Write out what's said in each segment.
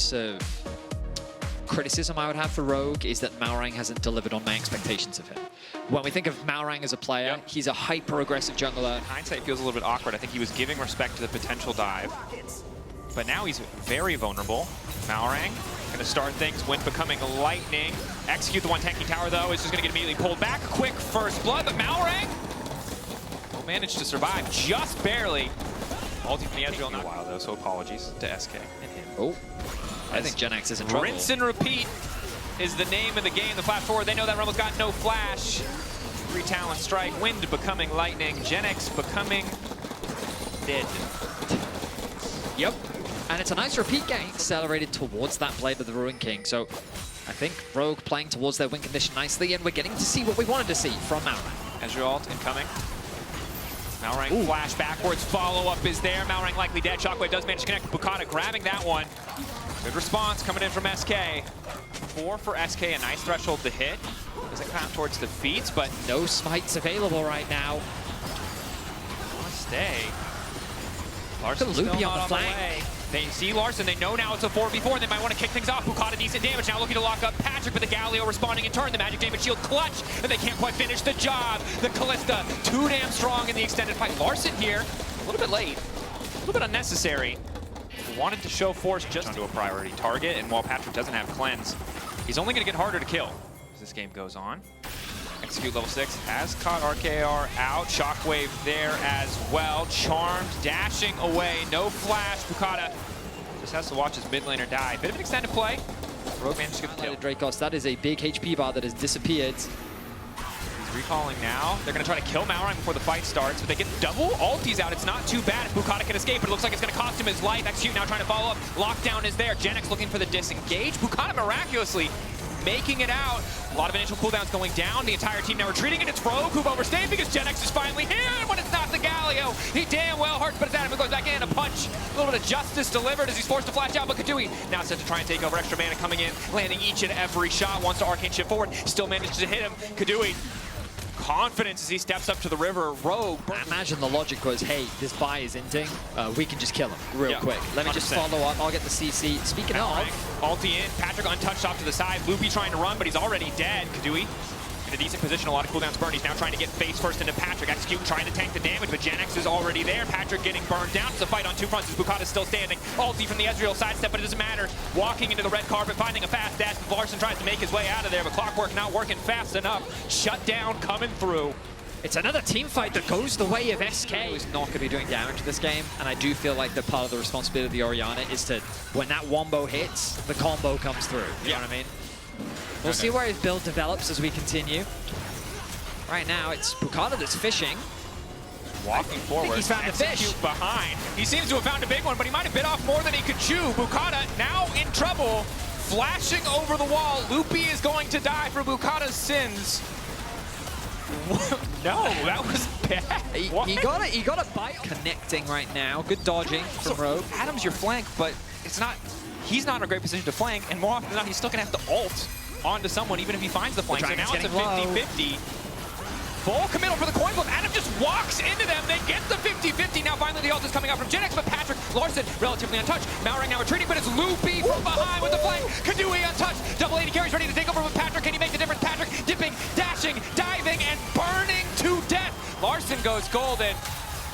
points of criticism I would have for Rogue is that Malrang hasn't delivered on my expectations of him. When we think of Malrang as a player, he's a hyper-aggressive jungler. In hindsight, it feels a little bit awkward. I think he was giving respect to the potential dive. But now he's very vulnerable. Malrang gonna start things, Wind becoming lightning. Execute the one tanking tower though, is just gonna get immediately pulled back. Quick first blood, but Malrang will manage to survive just barely. Ulti from the Ezreal not a while though, so apologies to SK and him. Oh, I think Gen X is in trouble. Rinse and repeat is the name of the game. The flash forward, they know that Rumble's got no flash. 3 talent strike, Wind becoming lightning, Gen X becoming dead. Yep. And it's a nice repeat getting accelerated towards that Blade of the Ruin King. So I think Rogue playing towards their win condition nicely, and we're getting to see what we wanted to see from Malrang. Ezreal ult incoming. Malrang flash backwards, follow-up is there. Malrang likely dead. Shockwave does manage to connect. Boukada grabbing that one. Good response coming in from SK. 4 for SK, a nice threshold to hit. Doesn't count towards the feats, but no smites available right now. Stay. Larssen Loopy on the way. flank. They see Larssen, they know now it's a 4v4, and they might want to kick things off. Boukada decent damage, now looking to lock up Patrik, but the Galio responding in turn. The magic damage shield clutch, and they can't quite finish the job. The Kalista, too damn strong in the extended fight. Larssen here, a little bit late, a little bit unnecessary. Wanted to show force just onto a priority target, and while Patrik doesn't have cleanse, he's only going to get harder to kill as this game goes on. Execute level 6 has caught RKR out. Shockwave there as well. Charmed, dashing away. No flash. Boukada just has to watch his mid laner die. Bit of an extended play. Rogue managed to get the kill. Drakos, that is a big HP bar that has disappeared. He's recalling now. They're going to try to kill Malrang before the fight starts, but they get double ultis out. It's not too bad if Boukada can escape, but it looks like it's going to cost him his life. Execute now trying to follow up. Lockdown is there. Gen X looking for the disengage. Boukada miraculously making it out. A lot of initial cooldowns going down. The entire team now retreating, and it's Rogue who've overstayed because Gen X is finally here, and when it's not the Galio, he damn well hurts, but it's Adam who goes back in. A punch, a little bit of justice delivered as he's forced to flash out, but Keduii now set to try and take over. Extra mana coming in, landing each and every shot. Wants to arcane shift forward, still manages to hit him. Keduii, confidence as he steps up to the river. Rogue. I imagine the logic was, hey, this buy is ending. We can just kill him real quick. Let me just follow up. I'll get the CC. Speaking of, ulti in. Patrik untouched off to the side. Loopy trying to run, but he's already dead. Keduii in a decent position. A lot of cooldowns burned. He's now trying to get face first into Patrik. Execute trying to tank the damage, but Gen X is already there. Patrik getting burned down. It's a fight on 2 fronts as Boukada's still standing. Ulti from the Ezreal sidestep, but it doesn't matter. Walking into the red carpet, finding a fast dash. Larssen tries to make his way out of there, but Clockwork not working fast enough. Shut down coming through. It's another team fight that goes the way of SK. He's not going to be doing damage to this game, and I do feel like that part of the responsibility of the Orianna is to, when that wombo hits, the combo comes through. You know what I mean? We'll see where his build develops as we continue. Right now, it's Boukada that's fishing. Walking forward. He's found a fish. Behind. He seems to have found a big one, but he might have bit off more than he could chew. Boukada now in trouble, flashing over the wall. Loopy is going to die for Boukada's sins. No, that was bad. He got a bite. Connecting right now. Good dodging from Rogue. Adam's your flank, but it's not. He's not in a great position to flank, and more often than not, he's still gonna have to ult onto someone, even if he finds the flank. So now it's a 50-50. Full committal for the coin flip. Adam just walks into them. They get the 50-50. Now finally the ult is coming out from Gen X, but Patrik, Larssen relatively untouched. Malrang now retreating, but it's Loopy from behind with the flank. Keduii untouched. Double AD carries ready to take over with Patrik. Can he make the difference? Patrik dipping, dashing, diving, and burning to death. Larssen goes golden.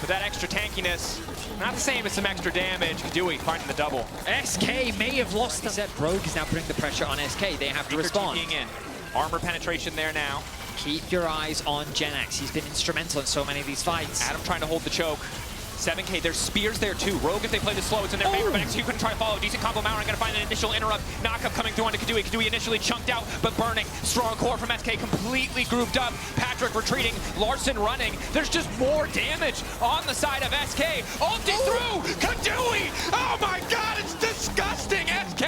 With that extra tankiness, not the same as some extra damage. Keduii finding the double. SK may have lost the set. Rogue is now putting the pressure on SK. They have to respond. In. Armor penetration there now. Keep your eyes on Gen X. He's been instrumental in so many of these fights. Adam trying to hold the choke. 7K, there's spears there too. Rogue, if they play this slow, it's in their favor, but Execute couldn't try to follow. Decent combo. Malrang gonna find an initial interrupt. Knockup coming through onto Keduii. Keduii initially chunked out, but burning. Strong core from SK, completely grouped up. Patrik retreating, Larssen running. There's just more damage on the side of SK. Ulti through, Keduii! Oh my god, it's disgusting, SK!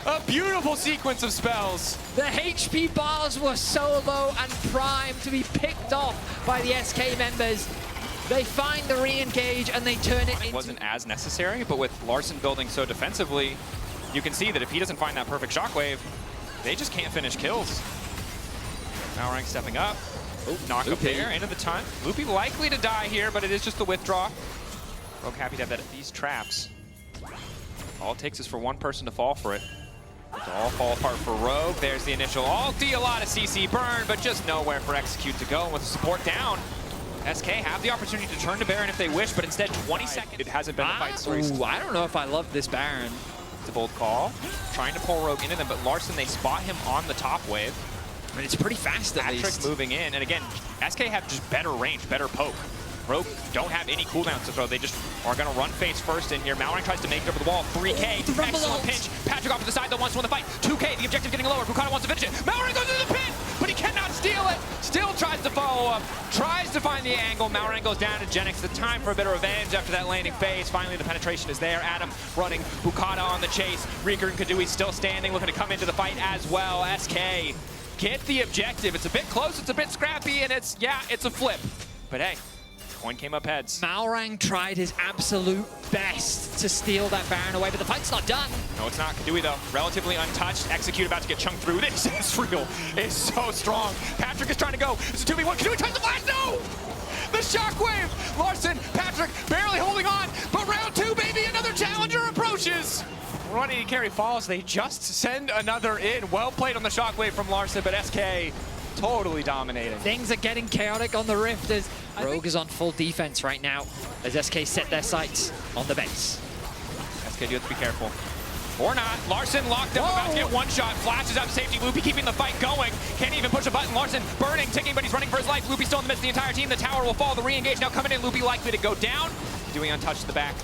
A beautiful sequence of spells. The HP bars were so low and primed to be picked off by the SK members. They find the re-engage and they turn it into... It wasn't as necessary, but with Larssen building so defensively, you can see that if he doesn't find that perfect shockwave, they just can't finish kills. Malrang stepping up. Knock up there, end of the time. Loopy likely to die here, but it is just the withdraw. Rogue happy to have that. These traps All it takes is for one person to fall for it. It'll all fall apart for Rogue. There's the initial ulti, a lot of CC burn, but just nowhere for Execute to go. And with the support down, SK have the opportunity to turn to Baron if they wish, but instead 20 seconds. It hasn't been the fight story. Ooh, I don't know if I love this Baron. It's a bold call. Trying to pull Rogue into them, but Larssen, they spot him on the top wave. I mean, it's pretty fast at least. Patrik moving in, and again, SK have just better range, better poke. Rogue don't have any cooldowns to throw. They just are going to run face first in here. Malrang tries to make it over the wall. 3K, excellent pinch. Patrik off to the side that wants to win the fight. 2K, the objective getting lower. Boukada wants to finish it. Malrang goes into the pin, but he cannot steal it. Still tries to follow up, tries to find the angle. Malrang goes down to Genix. The time for a bit of revenge after that landing phase. Finally, the penetration is there. Adam running. Boukada on the chase. Reeker and Keduii still standing, looking to come into the fight as well. SK get the objective. It's a bit close, it's a bit scrappy, and it's a flip. But hey, coin came up heads. Malrang tried his absolute best to steal that Baron away, but the fight's not done. No, it's not. Keduii, though, relatively untouched. Execute about to get chunked through. This Ezreal is so strong. Patrik is trying to go. It's a 2v1. Keduii tries to flash. No! The shockwave. Larssen, Patrik barely holding on, but round two, baby, another challenger approaches. Running to carry falls. They just send another in. Well played on the shockwave from Larssen, but SK totally dominating. Things are getting chaotic on the Rift as Rogue is on full defense right now as SK set their sights on the base. SK, you have to be careful. Or not. Larssen locked up, about to get one shot. Flashes up safety. Loopy keeping the fight going. Can't even push a button. Larssen burning, ticking, but he's running for his life. Loopy still in the midst of the entire team. The tower will fall. The re-engage now coming in. Loopy likely to go down. Doing untouched at the back.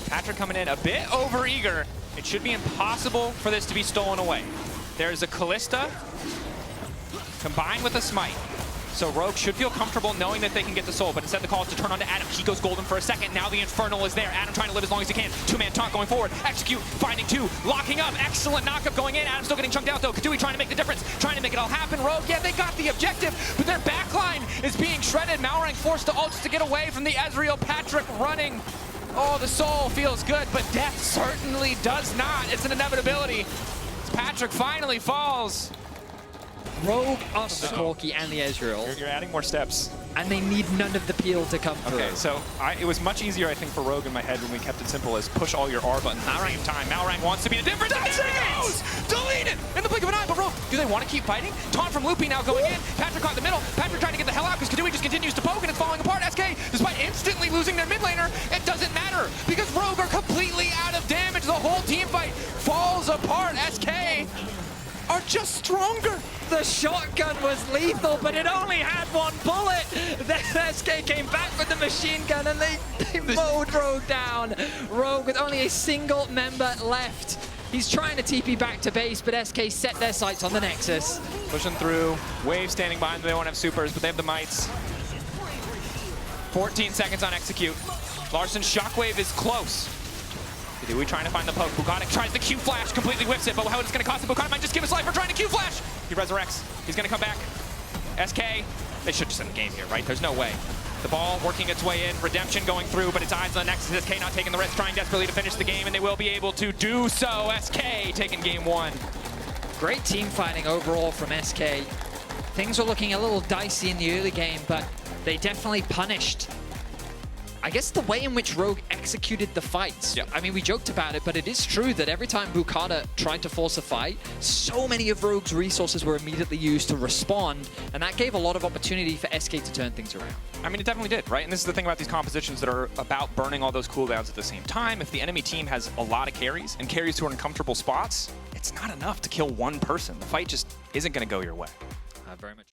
Patrik coming in a bit over-eager. It should be impossible for this to be stolen away. There's a Kalista combined with a Smite. So Rogue should feel comfortable knowing that they can get the soul, but instead the call is to turn on to Adam. He goes golden for a second. Now the Infernal is there. Adam trying to live as long as he can. Two-man taunt going forward. Execute, finding two, locking up. Excellent knockup going in. Adam still getting chunked out though. Keduii trying to make the difference, trying to make it all happen. Rogue, yeah, they got the objective, but their backline is being shredded. Malrang forced to ult to get away from the Ezreal. Patrik running. Oh, the soul feels good, but death certainly does not. It's an inevitability. Patrik finally falls. Rogue off the Croki and the Ezreal. You're adding more steps. And they need none of the peel to come through. Okay, so it was much easier, I think, for Rogue in my head when we kept it simple as push all your R buttons at the same time. Malrang wants to be the difference. And there he goes! Delete it! In the blink of an eye, but Rogue, do they want to keep fighting? Taunt from Loopy now going in. Patrik caught the middle. Patrik trying to get the hell out because Keduii just continues to poke and it's falling apart. SK, despite instantly losing their mid laner, it doesn't matter because Rogue are completely out of damage. The whole team fight falls apart. SK are just stronger. The shotgun was lethal, but it only had one bullet. Then SK came back with the machine gun and they mowed Rogue down. Rogue with only a single member left. He's trying to TP back to base, but SK set their sights on the Nexus. Pushing through. Wave standing behind them. They won't have supers, but they have the mites. 14 seconds on execute. Larssen shockwave is close. Keduii trying to find the poke. Boukada tries the Q flash, completely whips it, but how it's going to cost him. Boukada might just give his life for trying to Q flash. He resurrects. He's going to come back. SK, they should just end the game here, right? There's no way. The ball working its way in, redemption going through, but it's eyes on the Nexus. SK not taking the risk, trying desperately to finish the game, and they will be able to do so. SK taking game one. Great team fighting overall from SK. Things were looking a little dicey in the early game, but they definitely punished, I guess, the way in which Rogue executed the fights. Yep. I mean, we joked about it, but it is true that every time Boukada tried to force a fight, so many of Rogue's resources were immediately used to respond, and that gave a lot of opportunity for SK to turn things around. I mean, it definitely did, right? And this is the thing about these compositions that are about burning all those cooldowns at the same time. If the enemy team has a lot of carries and carries who are in comfortable spots, it's not enough to kill one person. The fight just isn't going to go your way. Very much.